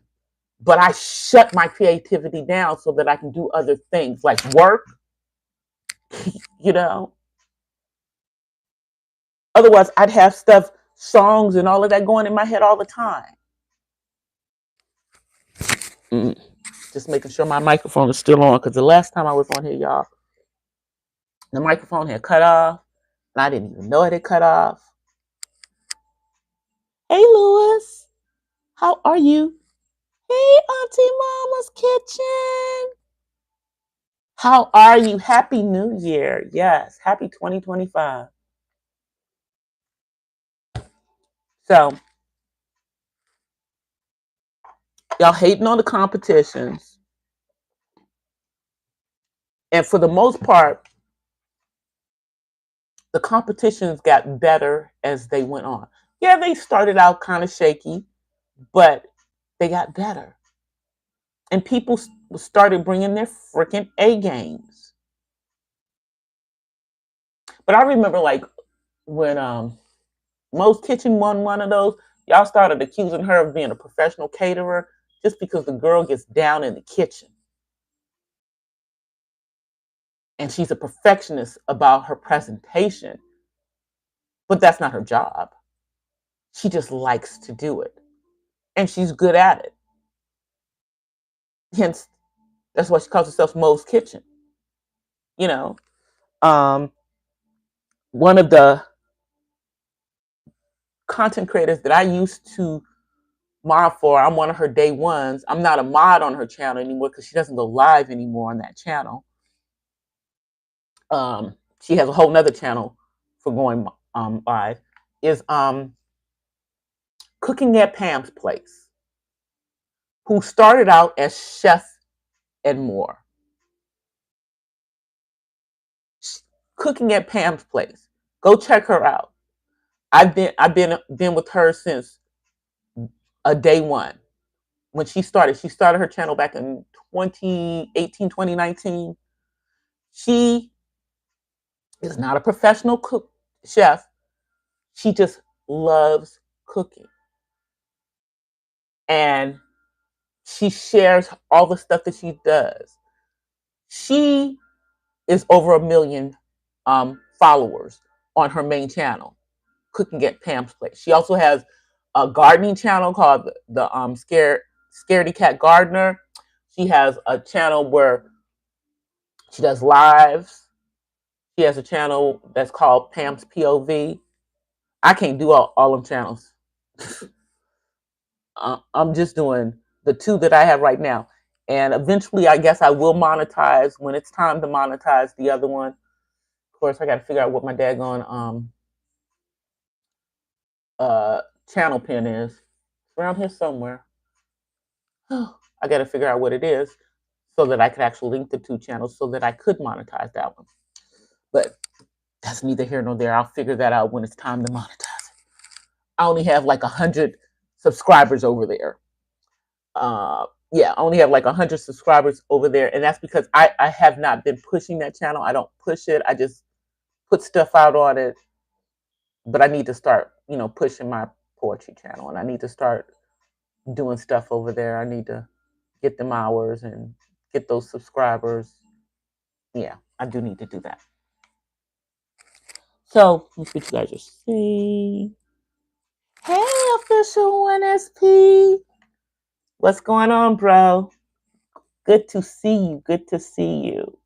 But I shut my creativity down so that I can do other things like work, you know. Otherwise, I'd have stuff, songs, and all of that going in my head all the time. Mm. Just making sure my microphone is still on, because the last time I was on here, y'all, the microphone had cut off, and I didn't even know it had cut off. Hey, Lewis, how are you? Hey, Auntie Mama's Kitchen. How are you? Happy New Year. Yes, happy 2025. So, y'all hating on the competitions. And for the most part, the competitions got better as they went on. Yeah, they started out kind of shaky, but they got better. and people started bringing their freaking A games. But I remember like when Mo's Kitchen won one of those, y'all started accusing her of being a professional caterer just because the girl gets down in the kitchen. And she's a perfectionist about her presentation, but that's not her job. She just likes to do it, and she's good at it. Hence, that's why she calls herself Mo's Kitchen. You know, um, one of the content creators that I used to mod for, I'm one of her day ones. I'm not a mod on her channel anymore because she doesn't go live anymore on that channel. She has a whole nother channel for going live. Is Cooking at Pam's Place, who started out as Chef and More. Cooking at Pam's Place. Go check her out. I've been with her since a day one. When she started her channel back in 2018, 2019. She is not a professional chef. She just loves cooking. And she shares all the stuff that she does. She is over 1 million followers on her main channel, Cooking at Pam's Place. She also has a gardening channel called the Scaredy Cat Gardener. She has a channel where she does lives. She has a channel that's called Pam's POV. I can't do all them channels. I'm just doing the two that I have right now. And eventually, I guess I will monetize when it's time to monetize the other one. Of course, I got to figure out what my daggone channel pin is. It's around here somewhere. I got to figure out what it is so that I could actually link the two channels so that I could monetize that one. But that's neither here nor there. I'll figure that out when it's time to monetize it. I only have like 100 subscribers over there. Yeah, I only have like 100 subscribers over there, and that's because I have not been pushing that channel. I don't push it. I just put stuff out on it. But I need to start, pushing my poetry channel, and I need to start doing stuff over there. I need to get them hours and get those subscribers. Yeah, I do need to do that. So let's see what you guys are saying. Hey, official 1SP. What's going on, bro? Good to see you. Good to see you.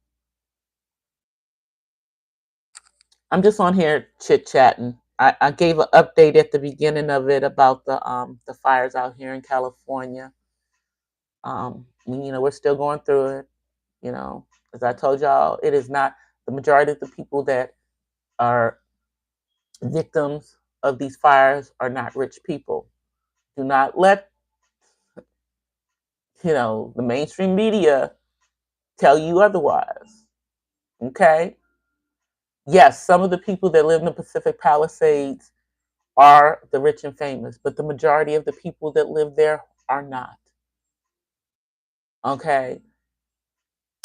I'm just on here chit-chatting. I gave an update at the beginning of it about the fires out here in California. We're still going through it. As I told y'all, it is not the majority of the people that are victims of these fires are not rich people. Do not let the mainstream media tell you otherwise. Okay? Yes, some of the people that live in the Pacific Palisades are the rich and famous, but the majority of the people that live there are not. Okay?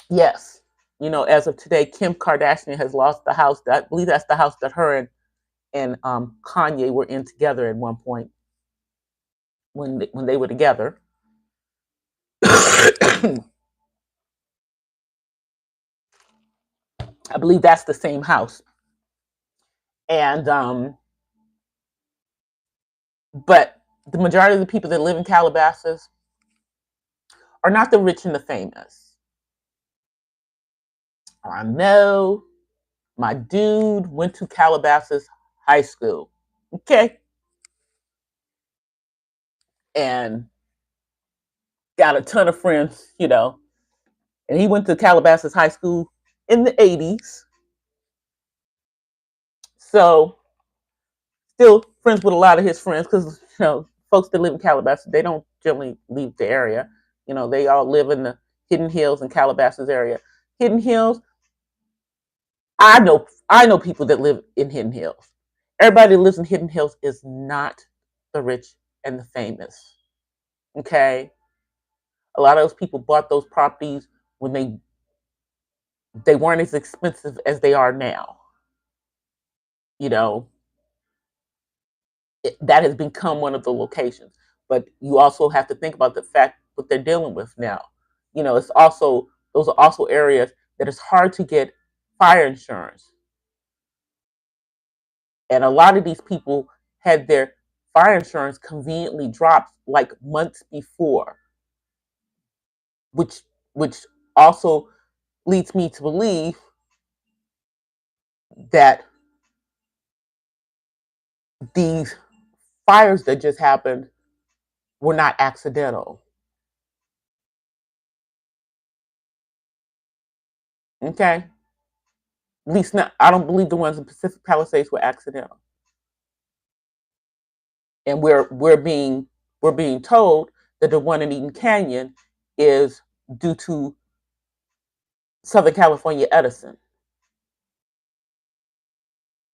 Yes. As of today, Kim Kardashian has lost the house. I believe that's the house that her and Kanye were in together at one point when they were together. I believe that's the same house. And but the majority of the people that live in Calabasas are not the rich and the famous. I know my dude went to Calabasas High School. Okay. And got a ton of friends, and he went to Calabasas High School in the 80s. So still friends with a lot of his friends because, folks that live in Calabasas, they don't generally leave the area. They all live in the Hidden Hills and Calabasas area. Hidden Hills, I know people that live in Hidden Hills. Everybody that lives in Hidden Hills is not the rich and the famous. Okay? A lot of those people bought those properties when they weren't as expensive as they are now. You know, that has become one of the locations. But you also have to think about the fact what they're dealing with now. It's also those are also areas that it's hard to get fire insurance, and a lot of these people had their fire insurance conveniently dropped like months before, which which also leads me to believe that these fires that just happened were not accidental. Okay, at least not. I don't believe the ones in Pacific Palisades were accidental, and we're being told that the one in Eden Canyon is due to Southern California Edison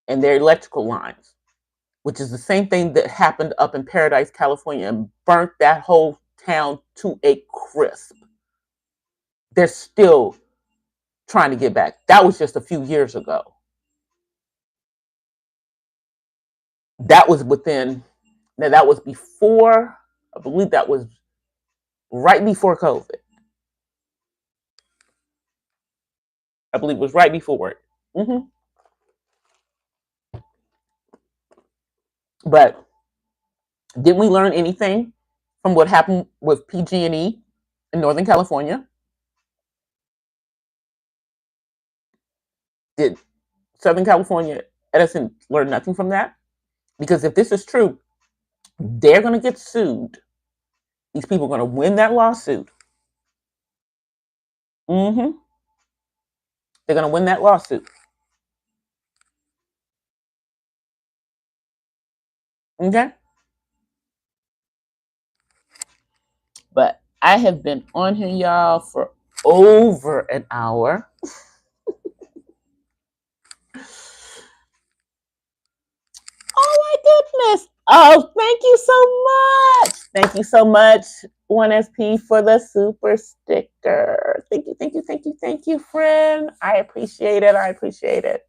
and their electrical lines, which is the same thing that happened up in Paradise, California, and burnt that whole town to a crisp. They're still trying to get back. That was just a few years ago. That was within, now that was before, I believe that was right before COVID. I believe it was right before it. hmm But didn't we learn anything from what happened with PG&E in Northern California? Did Southern California Edison learn nothing from that? Because if this is true, they're going to get sued. These people are going to win that lawsuit. hmm They're going to win that lawsuit. Okay? But I have been on here, y'all, for over an hour. Oh my goodness. Oh, thank you so much. Thank you so much, 1SP, for the super sticker. Thank you, thank you, thank you, thank you, friend. I appreciate it. I appreciate it.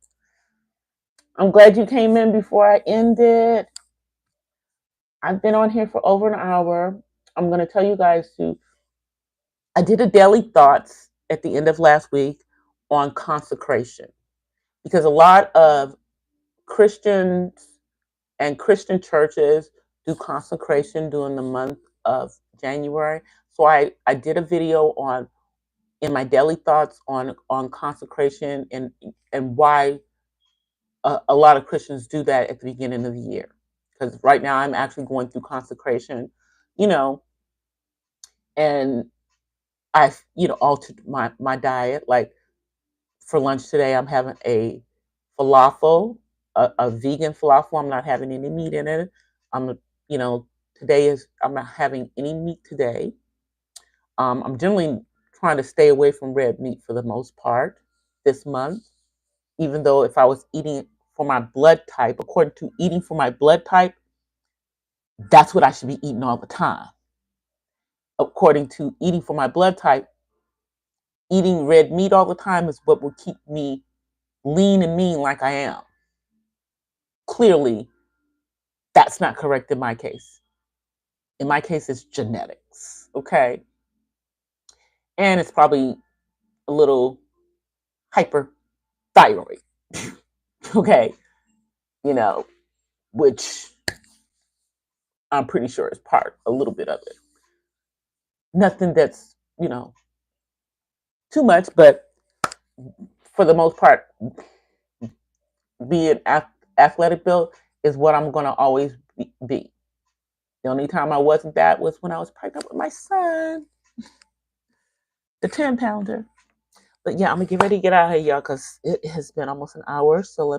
I'm glad you came in before I ended. I've been on here for over an hour. I'm going to tell you guys I did a daily thoughts at the end of last week on consecration, because a lot of Christians and Christian churches do consecration during the month of January. So I did a video in my daily thoughts on consecration and why a lot of Christians do that at the beginning of the year. Because right now I'm actually going through consecration, you know, and I've altered my diet. Like for lunch today, I'm having a falafel, a vegan falafel. I'm not having any meat in it. I'm you know I'm not having any meat today. I'm generally trying to stay away from red meat for the most part this month. Even though if I was eating for my blood type, according to eating for my blood type, that's what I should be eating all the time. According to eating for my blood type, eating red meat all the time is what will keep me lean and mean like I am. Clearly, that's not correct in my case. In my case, it's genetics, okay? And it's probably a little hyperthyroid, okay? You know, which I'm pretty sure is a little bit of it. Nothing that's, too much, but for the most part, being athletic build is what I'm going to always be. The only time I wasn't that was when I was pregnant with my son, the 10-pounder. But yeah, I'm going to get ready to get out of here, y'all, because it has been almost an hour. So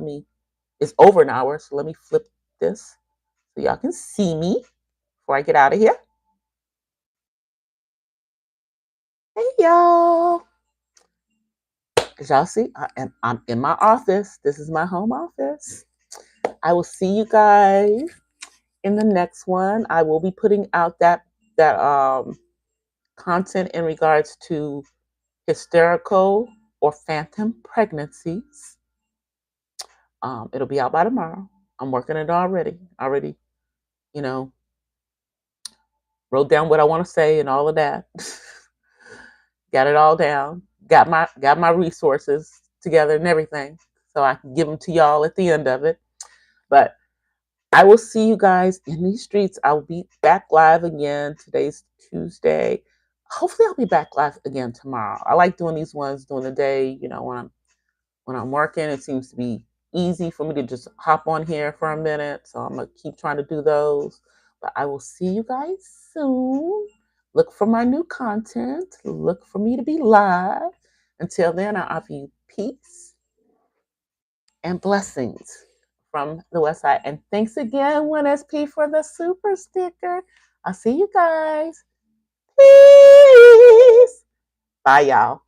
it's over an hour. So let me flip this so y'all can see me before I get out of here. Hey, y'all. As y'all see, I'm in my office. This is my home office. I will see you guys in the next one. I will be putting out that content in regards to hysterical or phantom pregnancies. It'll be out by tomorrow. I'm working it already. Already, you know, wrote down what I want to say and all of that. Got it all down. Got my resources together and everything, so I can give them to y'all at the end of it. But I will see you guys in these streets. I'll be back live again. Today's Tuesday. Hopefully, I'll be back live again tomorrow. I like doing these ones during the day. When I'm working, it seems to be easy for me to just hop on here for a minute. So I'm gonna keep trying to do those. But I will see you guys soon. Look for my new content. Look for me to be live. Until then, I offer you peace and blessings from the West Side. And thanks again, 1SP, for the super sticker. I'll see you guys. Peace. Bye, y'all.